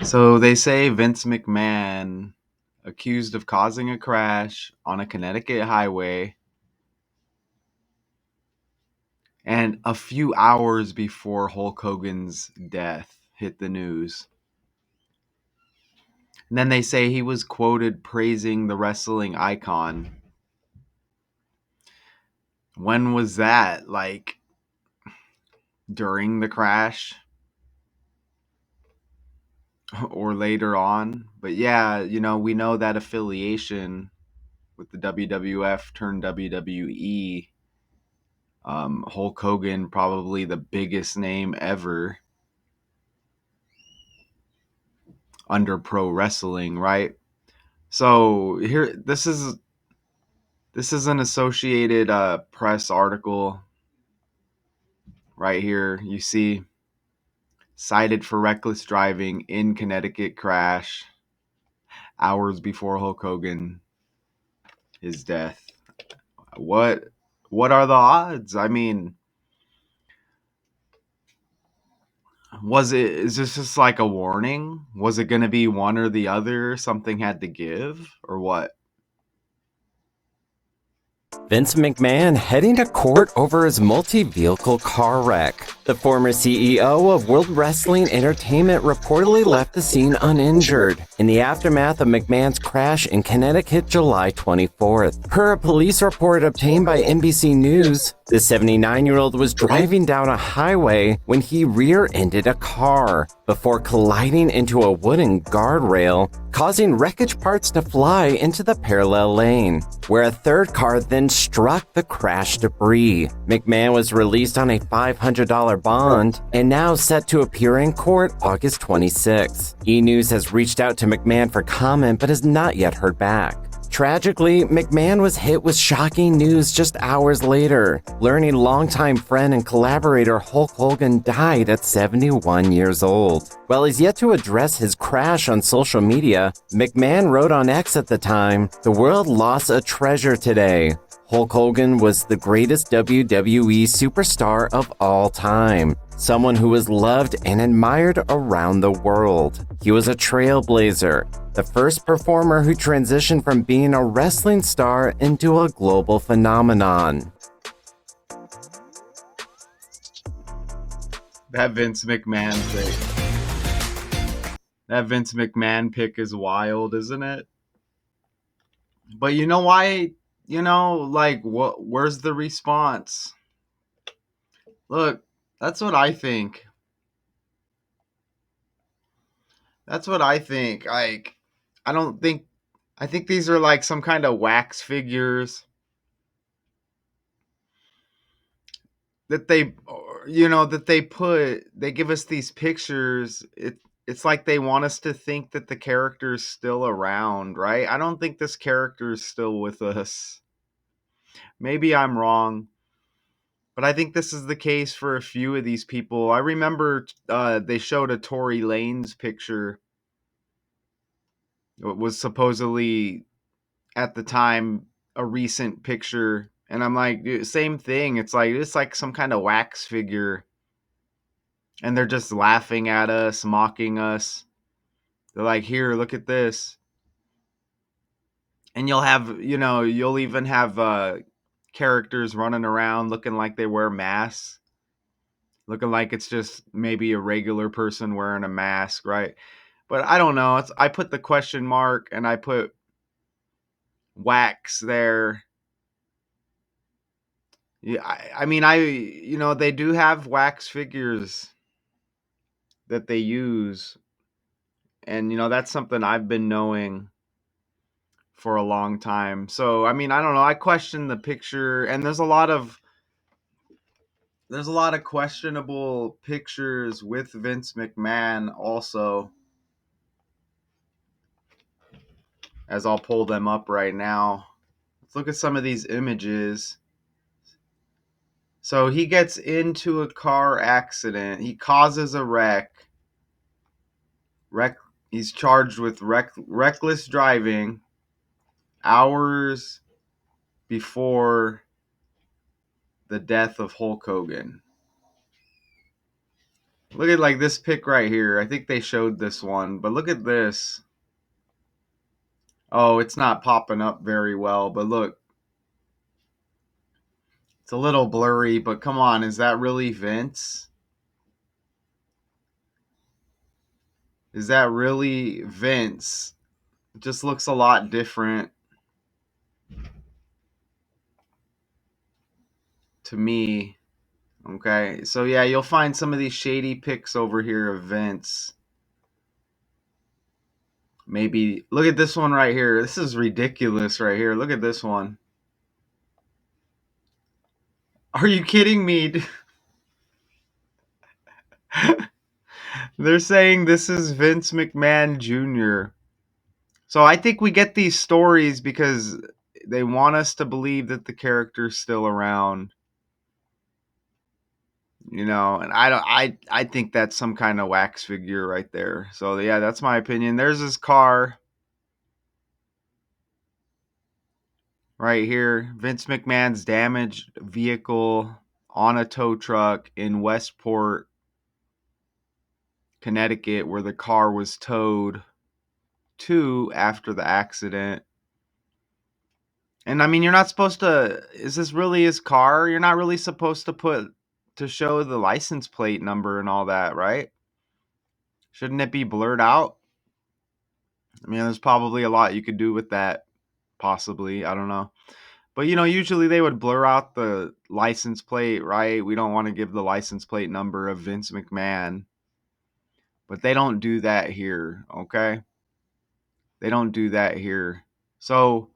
So they say Vince McMahon accused of causing a crash on a Connecticut highway and a few hours before Hulk Hogan's death hit the news. And then they say he was quoted praising the wrestling icon. When was that? Like during the crash or later on? But yeah, we know that affiliation with the WWF turned WWE. Hulk Hogan, probably the biggest name ever under pro wrestling, right? So here, this is an Associated Press article right here. You see, cited for reckless driving in Connecticut crash hours before Hulk Hogan his death. What what are the odds? I mean, is this just like a warning? Was it going to be one or the other? Something had to give or what? Vince McMahon heading to court over his multi-vehicle car wreck. The former CEO of World Wrestling Entertainment reportedly left the scene uninjured in the aftermath of McMahon's crash in Connecticut July 24th. Per a police report obtained by NBC News, the 79-year-old was driving down a highway when he rear-ended a car before colliding into a wooden guardrail, causing wreckage parts to fly into the parallel lane, where a third car then struck the crash debris. McMahon was released on a $500 bond and now set to appear in court August 26. E! News has reached out to McMahon for comment but has not yet heard back. Tragically, McMahon was hit with shocking news just hours later, learning longtime friend and collaborator Hulk Hogan died at 71 years old. While he's yet to address his crash on social media, McMahon wrote on X at the time, "The world lost a treasure today. Hulk Hogan was the greatest WWE superstar of all time. Someone who was loved and admired around the world. He was a trailblazer, the first performer who transitioned from being a wrestling star into a global phenomenon." That Vince McMahon pick. That Vince McMahon pick is wild, isn't it? But you know why? Like where's the response? Look, that's what I think. That's what I think. Like, I don't think I think these are like some kind of wax figures that they give us these pictures. It's like they want us to think that the character is still around, right? I don't think this character is still with us. Maybe I'm wrong, but I think this is the case for a few of these people. I remember they showed a Tory Lanez picture. It was supposedly at the time a recent picture, and I'm like, dude, same thing. It's like some kind of wax figure, and they're just laughing at us, mocking us. They're like, here, look at this. And you'll even have characters running around looking like they wear masks, looking like it's just maybe a regular person wearing a mask, right? But I don't know. I put the question mark and I put wax there. Yeah, I mean, they do have wax figures that they use, and that's something I've been knowing for a long time. So, I mean, I don't know. I question the picture, and there's a lot of questionable pictures with Vince McMahon also, as I'll pull them up right now. Let's look at some of these images. So he gets into a car accident. He causes a wreck. He's charged with reckless driving hours before the death of Hulk Hogan. Look at like this pic right here. I think they showed this one, but look at this. Oh, it's not popping up very well, but look, it's a little blurry, but come on, is that really Vince? Is that really Vince? It just looks a lot different to me. Okay, so yeah, you'll find some of these shady pics over here of Vince. Maybe look at this one right here. This is ridiculous right here. Look at this one. Are you kidding me? They're saying this is Vince McMahon Jr. So I think we get these stories because they want us to believe that the character's still around. And I think that's some kind of wax figure right there. So yeah, that's my opinion. There's his car right here. Vince McMahon's damaged vehicle on a tow truck in Westport, Connecticut, where the car was towed to after the accident. And I mean, you're not supposed to. Is this really his car? You're not really supposed to show the license plate number and all that, right? Shouldn't it be blurred out? I mean, there's probably a lot you could do with that, possibly. I don't know. But usually they would blur out the license plate, right? We don't want to give the license plate number of Vince McMahon. But they don't do that here, okay? They don't do that here. So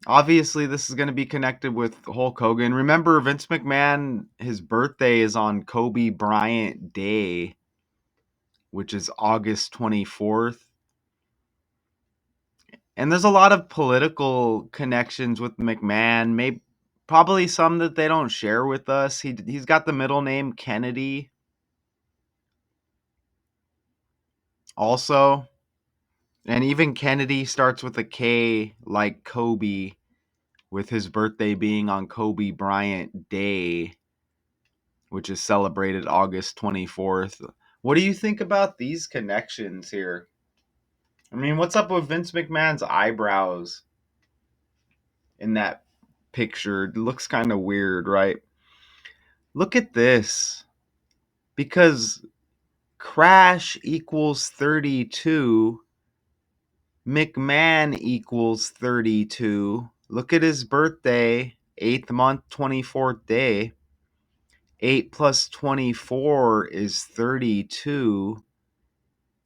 obviously, this is going to be connected with Hulk Hogan. Remember, Vince McMahon, his birthday is on Kobe Bryant Day, which is August 24th. And there's a lot of political connections with McMahon, maybe probably some that they don't share with us. He's got the middle name Kennedy also. And even Kennedy starts with a K like Kobe, with his birthday being on Kobe Bryant Day, which is celebrated August 24th. What do you think about these connections here? I mean, what's up with Vince McMahon's eyebrows in that picture? It looks kind of weird, right? Look at this. Because Crash equals 32, McMahon equals 32. Look at his birthday, 8th month, 24th day. 8 plus 24 is 32.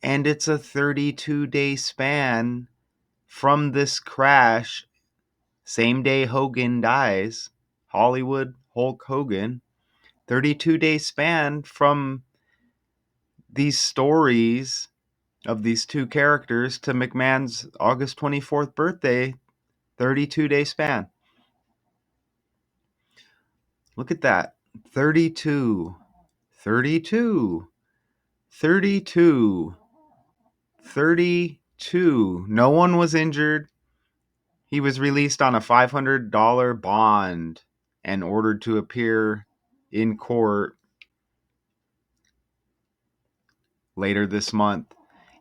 And it's a 32-day span from this crash. Same day Hogan dies. Hollywood Hulk Hogan. 32-day span from these stories of these two characters to McMahon's August 24th birthday. 32-day span. Look at that. 32. 32. 32. 32. No one was injured. He was released on a $500 bond and ordered to appear in court later this month.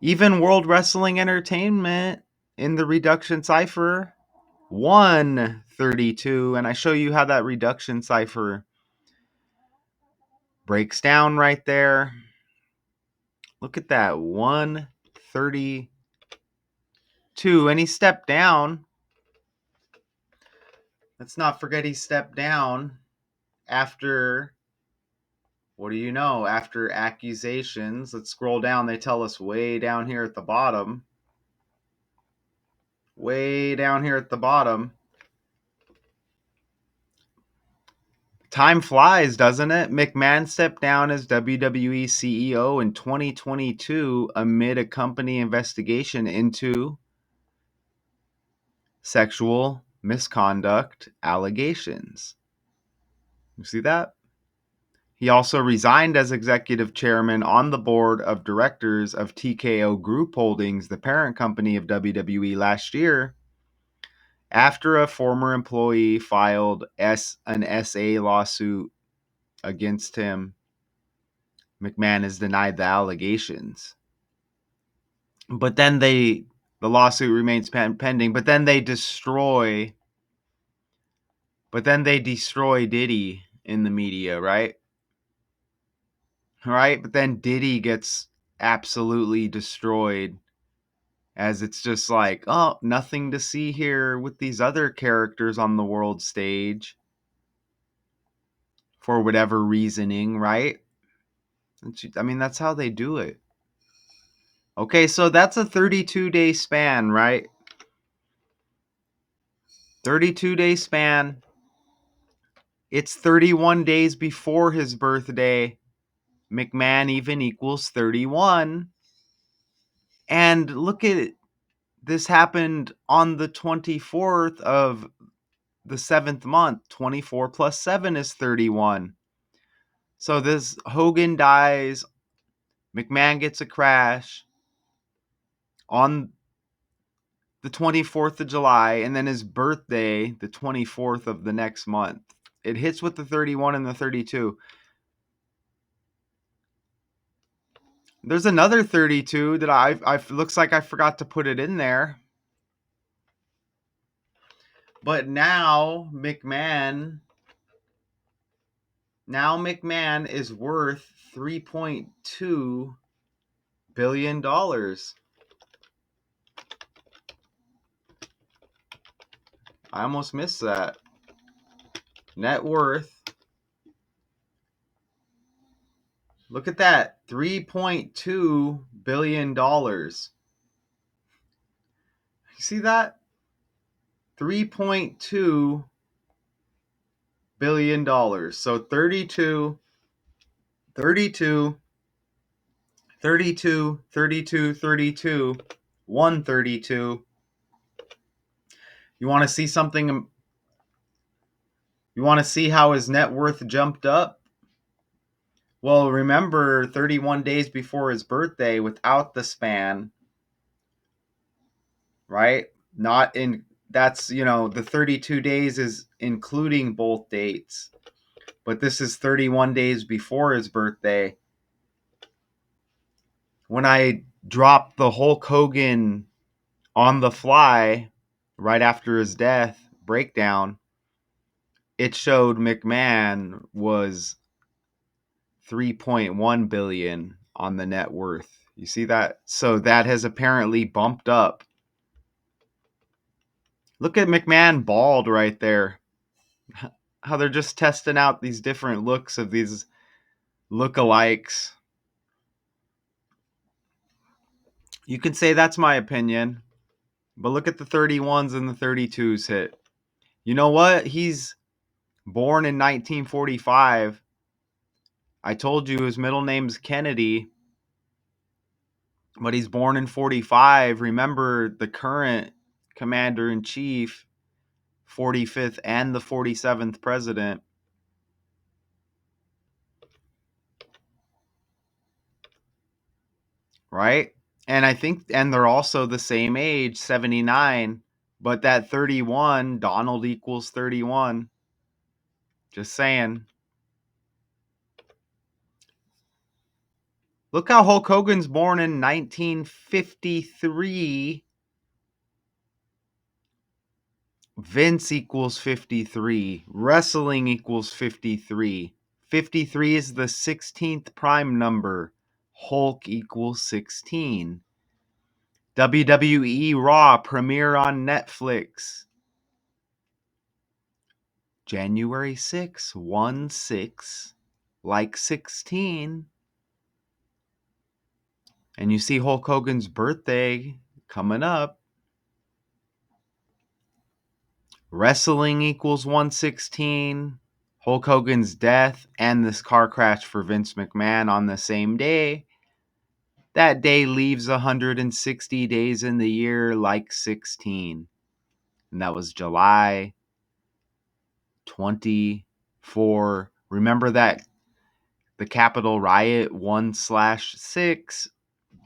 Even World Wrestling Entertainment in the reduction cipher won 32, and I show you how that reduction cipher breaks down right there. Look at that, 132, and he stepped down. Let's not forget he stepped down after, what do you know, after accusations. Let's scroll down. They tell us way down here at the bottom. Way down here at the bottom. Time flies, doesn't it? McMahon stepped down as WWE CEO in 2022 amid a company investigation into sexual misconduct allegations. You see that? He also resigned as executive chairman on the board of directors of TKO Group Holdings, the parent company of WWE, last year, after a former employee filed an SA lawsuit against him. McMahon has denied the allegations. But then the lawsuit remains pending. But then they destroy Diddy in the media, right? Right? But then Diddy gets absolutely destroyed, as it's just like, oh, nothing to see here with these other characters on the world stage for whatever reasoning, right? I mean, that's how they do it. Okay, so that's a 32-day span, right? 32-day span. It's 31 days before his birthday. McMahon even equals 31. And look at it. This happened on the 24th of the 7th month. 24 plus 7 is 31. So this Hogan dies. McMahon gets a crash on the 24th of July, and then his birthday, the 24th of the next month. It hits with the 31 and the 32. There's another 32 that I looks like I forgot to put it in there. But now McMahon is worth $3.2 billion. I almost missed that. Net worth. Look at that. $3.2 billion. You see that? $3.2 billion. So 32, 32, 32, 32, 32, 132. You want to see something? You want to see how his net worth jumped up? Well, remember 31 days before his birthday without the span, right? Not in That's, the 32 days is including both dates. But this is 31 days before his birthday. When I dropped the Hulk Hogan on the fly right after his death breakdown, it showed McMahon was 3.1 billion on the net worth. You see that? So that has apparently bumped up. Look at McMahon bald right there. How they're just testing out these different looks of these lookalikes. You can say that's my opinion, but look at the 31s and the 32s hit. You know what? He's born in 1945. I told you his middle name's Kennedy, but he's born in 45. Remember, the current commander in chief, 45th and the 47th president, right? And I think, and they're also the same age, 79, but that 31, Donald equals 31. Just saying. Look how Hulk Hogan's born in 1953. Vince equals 53. Wrestling equals 53. 53 is the 16th prime number. Hulk equals 16. WWE Raw premiere on Netflix. January 6, 1/6, like 16. And you see Hulk Hogan's birthday coming up. Wrestling equals 1/16. Hulk Hogan's death and this car crash for Vince McMahon on the same day. That day leaves 160 days in the year, like 16. And that was July 24. Remember that the Capitol riot 1/6.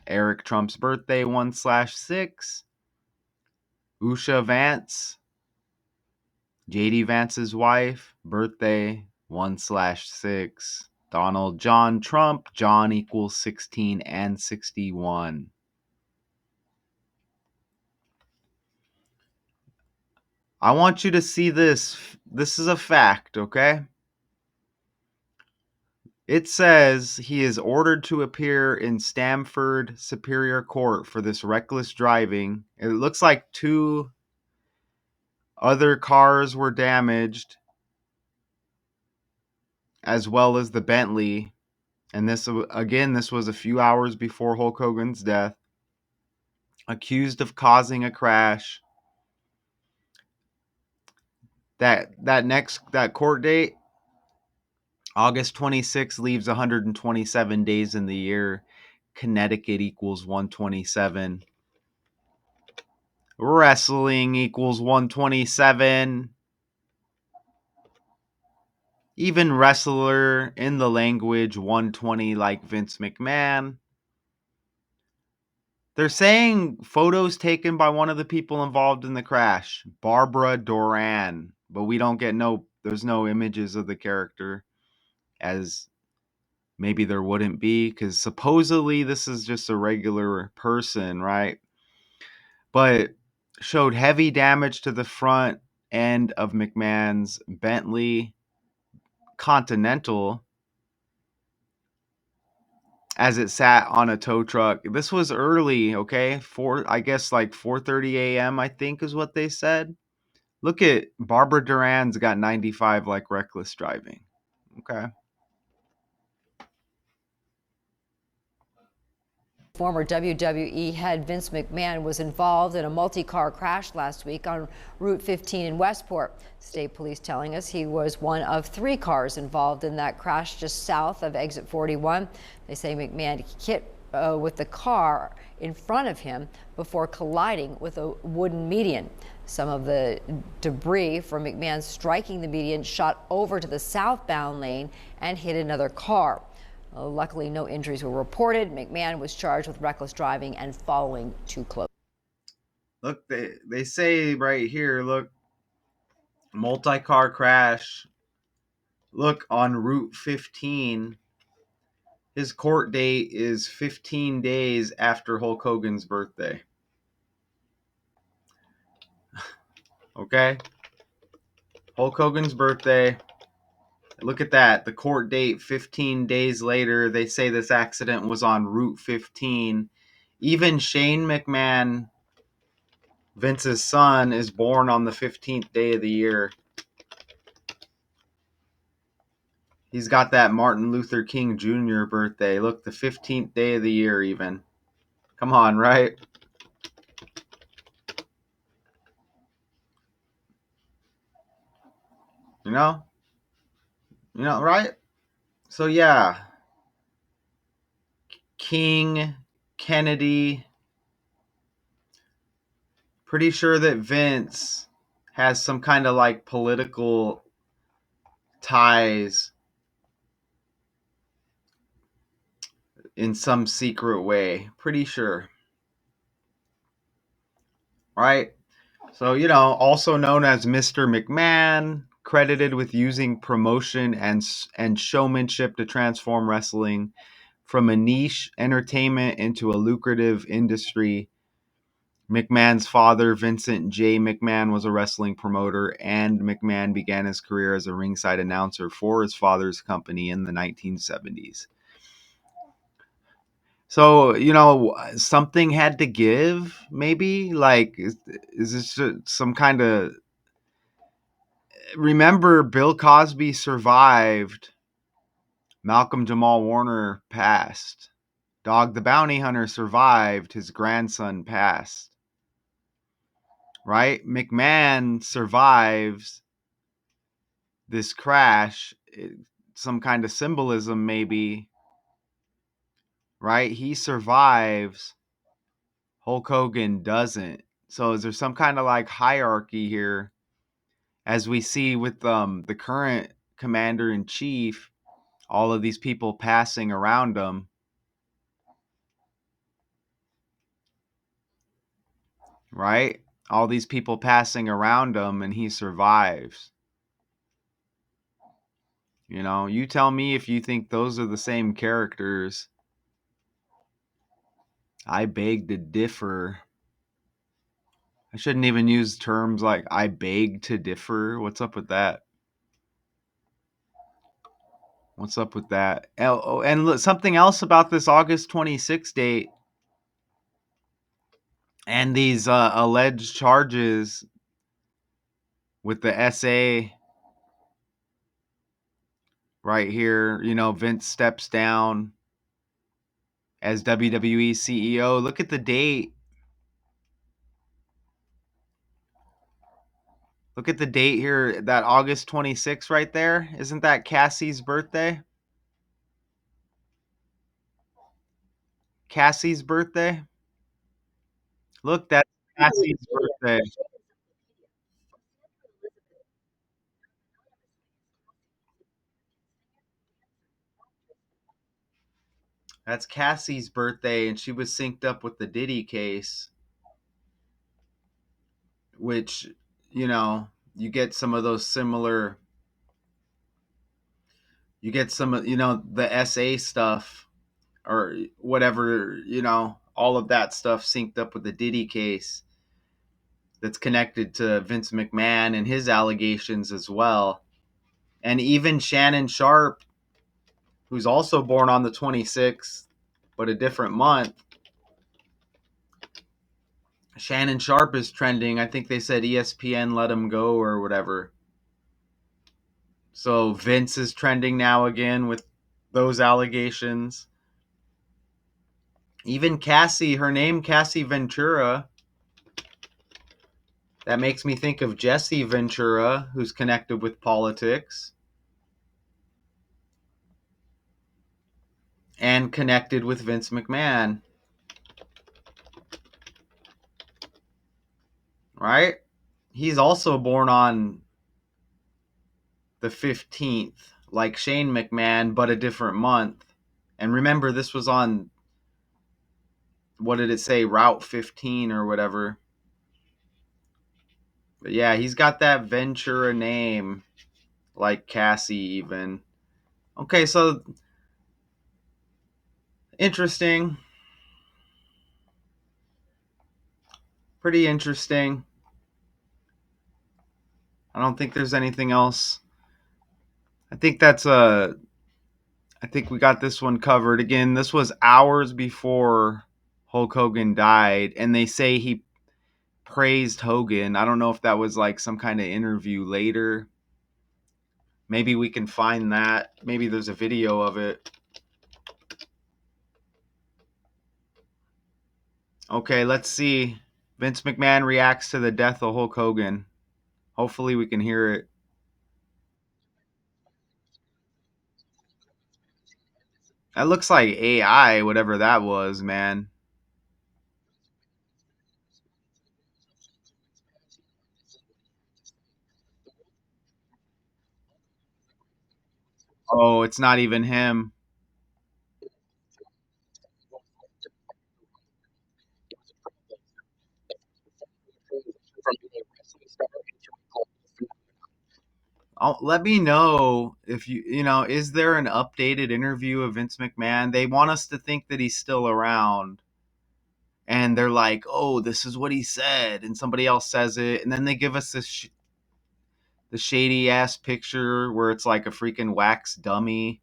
Eric Trump's birthday 1/6. Usha Vance, JD Vance's wife, birthday 1/6. Donald John Trump, John equals 16 and 61. I want you to see this. This is a fact, okay? It says he is ordered to appear in Stamford Superior Court for this reckless driving. It looks like 2 other cars were damaged, as well as the Bentley. And this was a few hours before Hulk Hogan's death. Accused of causing a crash. That court date, August 26th, leaves 127 days in the year. Connecticut equals 127. Wrestling equals 127. Even wrestler in the language 120 like Vince McMahon. They're saying photos taken by one of the people involved in the crash, Barbara Doran, but we don't get there's no images of the character, as maybe there wouldn't be, because supposedly this is just a regular person, right? But showed heavy damage to the front end of McMahon's Bentley Continental as it sat on a tow truck. This was early, okay? I guess like 4:30 a.m. I think is what they said. Look at Barbara Duran's got 95 like reckless driving. Okay. Former WWE head Vince McMahon was involved in a multi-car crash last week on Route 15 in Westport. State police telling us he was one of 3 cars involved in that crash just south of exit 41. They say McMahon hit with the car in front of him before colliding with a wooden median. Some of the debris from McMahon striking the median shot over to the southbound lane and hit another car. Luckily, no injuries were reported. McMahon was charged with reckless driving and following too close. Look, they say right here, look, multi-car crash. Look, on Route 15. His court date is 15 days after Hulk Hogan's birthday. Okay? Hulk Hogan's birthday. Look at that. The court date 15 days later. They say this accident was on Route 15. Even Shane McMahon, Vince's son, is born on the 15th day of the year. He's got that Martin Luther King Jr. birthday. Look, the 15th day of the year even. Come on, right? You know? Right? So yeah. King, Kennedy. Pretty sure that Vince has some kind of like political ties in some secret way. Pretty sure. Right? So, also known as Mr. McMahon, credited with using promotion and showmanship to transform wrestling from a niche entertainment into a lucrative industry. McMahon's father, Vincent J. McMahon, was a wrestling promoter, and McMahon began his career as a ringside announcer for his father's company in the 1970s. So, something had to give, maybe? Like, is this some kind of. Remember, Bill Cosby survived. Malcolm Jamal Warner passed. Dog the Bounty Hunter survived. His grandson passed. Right? McMahon survives this crash. Some kind of symbolism, maybe. Right? He survives. Hulk Hogan doesn't. So is there some kind of like hierarchy here, as we see with the current commander in chief, all of these people passing around him, right? All these people passing around him, and he survives. You tell me if you think those are the same characters. I beg to differ. I shouldn't even use terms like I beg to differ. What's up with that? What's up with that? Oh, and look, something else about this August 26th date and these alleged charges with the SA right here. Vince steps down as WWE CEO. Look at the date. Look at the date here, that August 26th right there. Isn't that Cassie's birthday? Cassie's birthday? Look, that's Cassie's birthday. That's Cassie's birthday, and she was synced up with the Diddy case, which, you get some of those similar, you get some of, the SA stuff or whatever, all of that stuff synced up with the Diddy case that's connected to Vince McMahon and his allegations as well. And even Shannon Sharp, who's also born on the 26th, but a different month. Shannon Sharp is trending. I think they said ESPN let him go or whatever. So Vince is trending now again with those allegations. Even Cassie, her name Cassie Ventura. That makes me think of Jesse Ventura, who's connected with politics and connected with Vince McMahon. Right? He's also born on the 15th, like Shane McMahon, but a different month. And remember, this was on, what did it say, Route 15 or whatever. But yeah, he's got that Ventura name, like Cassie even. Okay, so interesting. Pretty interesting. I don't think there's anything else. I think I think we got this one covered. Again, this was hours before Hulk Hogan died, and they say he praised Hogan. I don't know if that was like some kind of interview later. Maybe we can find that. Maybe there's a video of it. Okay, let's see. Vince McMahon reacts to the death of Hulk Hogan. Hopefully we can hear it. That looks like AI, whatever that was, man. Oh, it's not even him. Let me know if is there an updated interview of Vince McMahon? They want us to think that he's still around. And they're like, "Oh, this is what he said," and somebody else says it, and then they give us the shady ass picture where it's like a freaking wax dummy.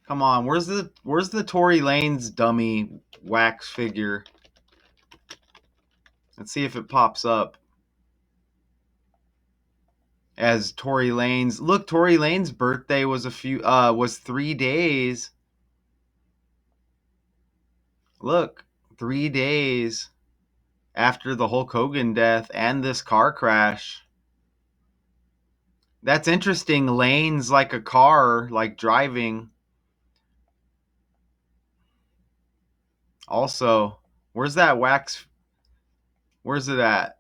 Come on, where's the Tory Lanez dummy wax figure? Let's see if it pops up as Tory Lanez. Look, Tory Lanez' birthday was 3 days. Look, 3 days after the Hulk Hogan death and this car crash. That's interesting. Lane's like a car, like driving. Also, where's that wax? Where's it at?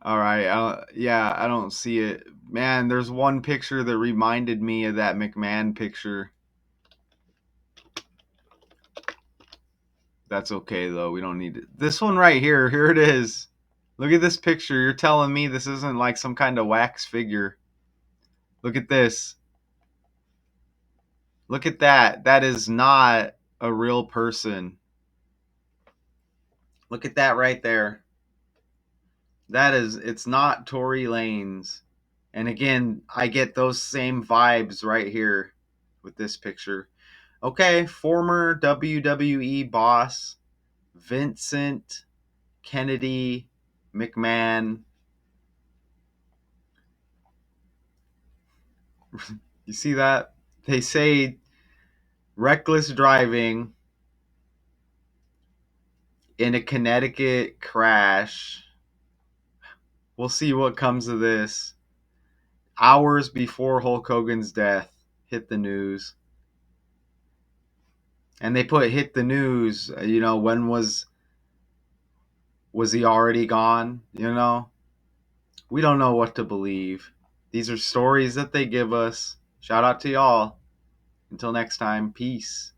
All right. Yeah, I don't see it. Man, there's one picture that reminded me of that McMahon picture. That's okay though. We don't need it. This one right here. Here it is. Look at this picture. You're telling me this isn't like some kind of wax figure. Look at this. Look at that. That is not a real person. Look at that right there. It's not Tory Lanez. And again, I get those same vibes right here with this picture. Okay, former WWE boss Vincent Kennedy McMahon. You see that? They say reckless driving in a Connecticut crash. We'll see what comes of this. Hours before Hulk Hogan's death hit the news. And they put hit the news, when was he already gone, We don't know what to believe. These are stories that they give us. Shout out to y'all. Until next time, peace.